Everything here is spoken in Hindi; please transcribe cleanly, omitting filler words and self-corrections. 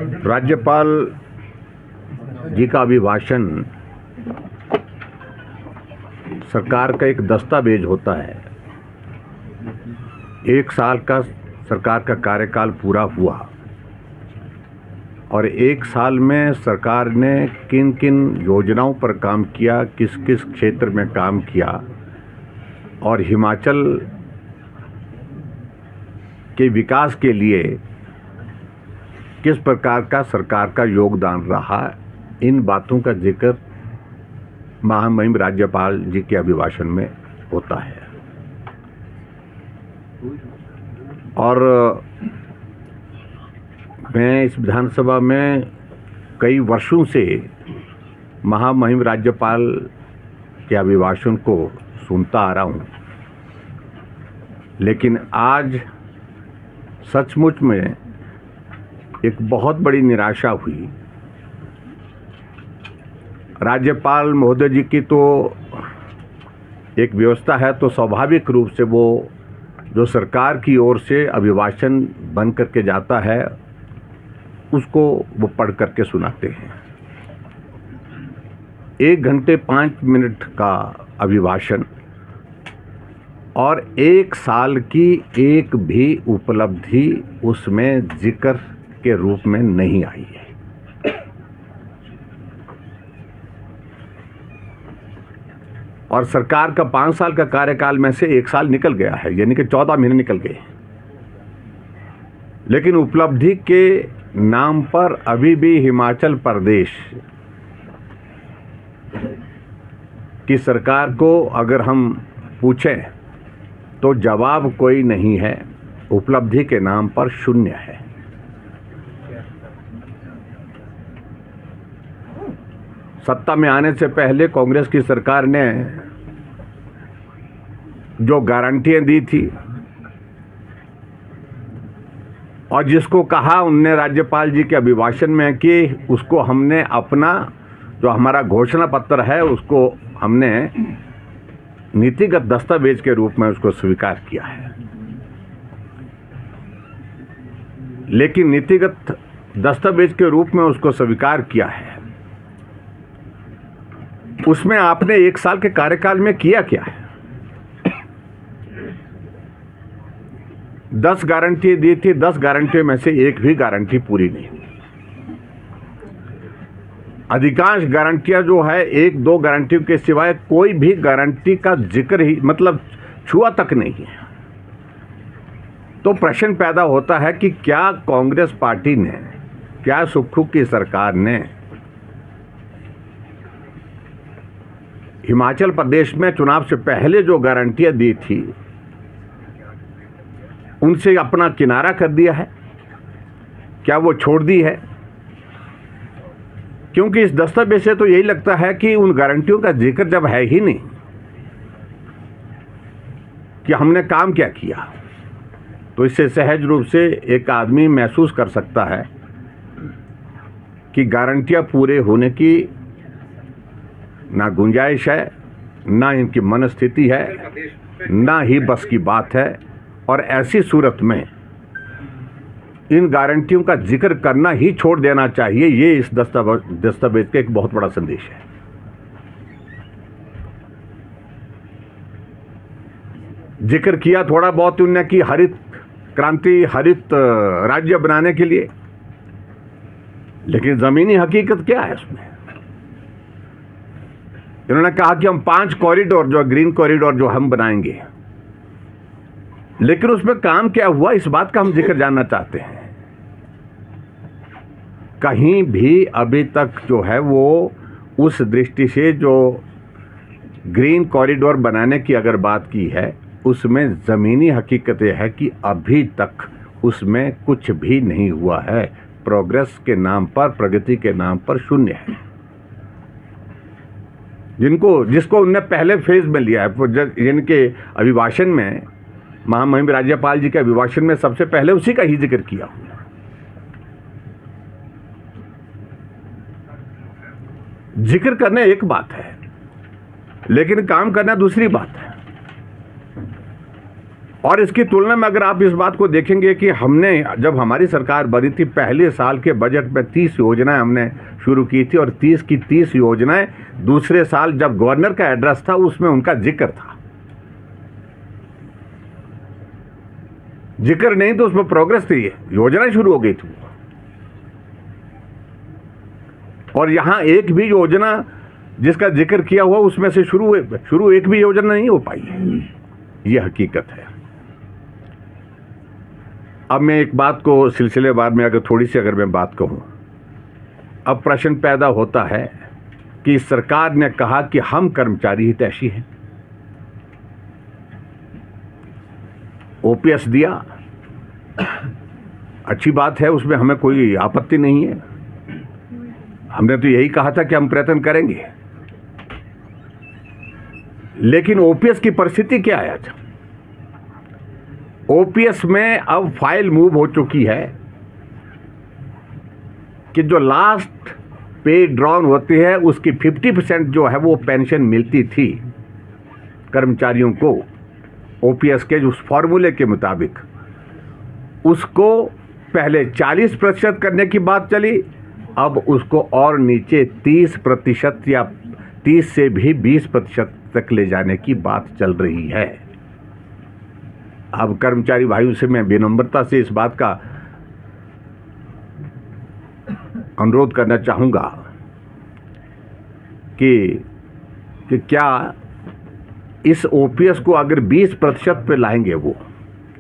राज्यपाल जी का अभिभाषण सरकार का एक दस्तावेज होता है। एक साल का सरकार का कार्यकाल पूरा हुआ और एक साल में सरकार ने किन किन योजनाओं पर काम किया, किस किस क्षेत्र में काम किया और हिमाचल के विकास के लिए किस प्रकार का सरकार का योगदान रहा, इन बातों का जिक्र महामहिम राज्यपाल जी के अभिभाषण में होता है। और मैं इस विधानसभा में कई वर्षों से महामहिम राज्यपाल के अभिभाषण को सुनता आ रहा हूँ, लेकिन आज सचमुच में एक बहुत बड़ी निराशा हुई। राज्यपाल महोदय जी की तो एक व्यवस्था है, तो स्वाभाविक रूप से वो जो सरकार की ओर से अभिभाषण बन करके जाता है उसको वो पढ़ करके सुनाते हैं। 1 घंटे 5 मिनट का अभिभाषण और 1 साल की एक भी उपलब्धि उसमें जिक्र के रूप में नहीं आई है। और सरकार का 5 साल का कार्यकाल में से 1 साल निकल गया है, यानी कि 14 महीने निकल गए। लेकिन उपलब्धि के नाम पर अभी भी हिमाचल प्रदेश की सरकार को अगर हम पूछें तो जवाब कोई नहीं है। उपलब्धि के नाम पर शून्य है। सत्ता में आने से पहले कांग्रेस की सरकार ने जो गारंटियां दी थी और जिसको कहा उनने राज्यपाल जी के अभिभाषण में कि उसको हमने अपना जो हमारा घोषणा पत्र है उसको हमने नीतिगत दस्तावेज के रूप में उसको स्वीकार किया है। लेकिन नीतिगत दस्तावेज के रूप में उसको स्वीकार किया है, उसमें आपने 1 साल के कार्यकाल में किया क्या है? 10 गारंटी दी थी, 10 गारंटी में से एक भी गारंटी पूरी नहीं हुई। अधिकांश गारंटियां जो है 1-2 गारंटियों के सिवाय कोई भी गारंटी का जिक्र ही मतलब छुआ तक नहीं है। तो प्रश्न पैदा होता है कि क्या कांग्रेस पार्टी ने, क्या सुक्खू की सरकार ने हिमाचल प्रदेश में चुनाव से पहले जो गारंटियां दी थी उनसे अपना किनारा कर दिया है? क्या वो छोड़ दी है? क्योंकि इस दस्तावेज से तो यही लगता है कि उन गारंटियों का जिक्र जब है ही नहीं कि हमने काम क्या किया, तो इससे सहज रूप से एक आदमी महसूस कर सकता है कि गारंटियां पूरे होने की ना गुंजाइश है, ना इनकी मनस्थिति है, ना ही बस की बात है। और ऐसी सूरत में इन गारंटियों का जिक्र करना ही छोड़ देना चाहिए। ये इस दस्तावेज का एक बहुत बड़ा संदेश है। जिक्र किया थोड़ा बहुत उन्होंने कि हरित क्रांति, हरित राज्य बनाने के लिए, लेकिन जमीनी हकीकत क्या है उसमें? इन्होंने कहा कि हम 5 कॉरिडोर जो ग्रीन कॉरिडोर जो हम बनाएंगे, लेकिन उसमें काम क्या हुआ इस बात का हम जिक्र जानना चाहते हैं। कहीं भी अभी तक जो है वो उस दृष्टि से जो ग्रीन कॉरिडोर बनाने की अगर बात की है, उसमें ज़मीनी हकीकत यह है कि अभी तक उसमें कुछ भी नहीं हुआ है। प्रोग्रेस के नाम पर, प्रगति के नाम पर शून्य है। जिसको उनने पहले फेज में लिया है, जिनके अभिभाषण में, महामहिम राज्यपाल जी के अभिभाषण में सबसे पहले उसी का ही जिक्र किया। जिक्र करना एक बात है, लेकिन काम करना दूसरी बात है। और इसकी तुलना में अगर आप इस बात को देखेंगे कि हमने जब हमारी सरकार बनी थी, पहले साल के बजट में 30 योजनाएं हमने शुरू की थी और 30 की 30 योजनाएं दूसरे साल जब गवर्नर का एड्रेस था उसमें उनका जिक्र था। जिक्र नहीं तो उसमें प्रोग्रेस थी, योजना शुरू हो गई थी। और यहां एक भी योजना जिसका जिक्र किया हुआ उसमें से शुरू एक भी योजना नहीं हो पाई है। यह हकीकत है। अब मैं एक बात को सिलसिलेवार में अगर मैं बात कहूं, अब प्रश्न पैदा होता है कि सरकार ने कहा कि हम कर्मचारी हितैषी हैं, ओपीएस दिया, अच्छी बात है, उसमें हमें कोई आपत्ति नहीं है। हमने तो यही कहा था कि हम प्रयत्न करेंगे, लेकिन ओपीएस की परिस्थिति क्या है आज? ओपीएस में अब फाइल मूव हो चुकी है कि जो लास्ट पे ड्रॉन होती है उसकी 50% जो है वो पेंशन मिलती थी कर्मचारियों को ओपीएस के उस फॉर्मूले के मुताबिक, उसको पहले 40% करने की बात चली, अब उसको और नीचे 30% या 30 से भी 20% तक ले जाने की बात चल रही है। अब कर्मचारी भाइयों से मैं विनम्रता से इस बात का अनुरोध करना चाहूँगा कि क्या इस ओपीएस को अगर 20% पे लाएंगे वो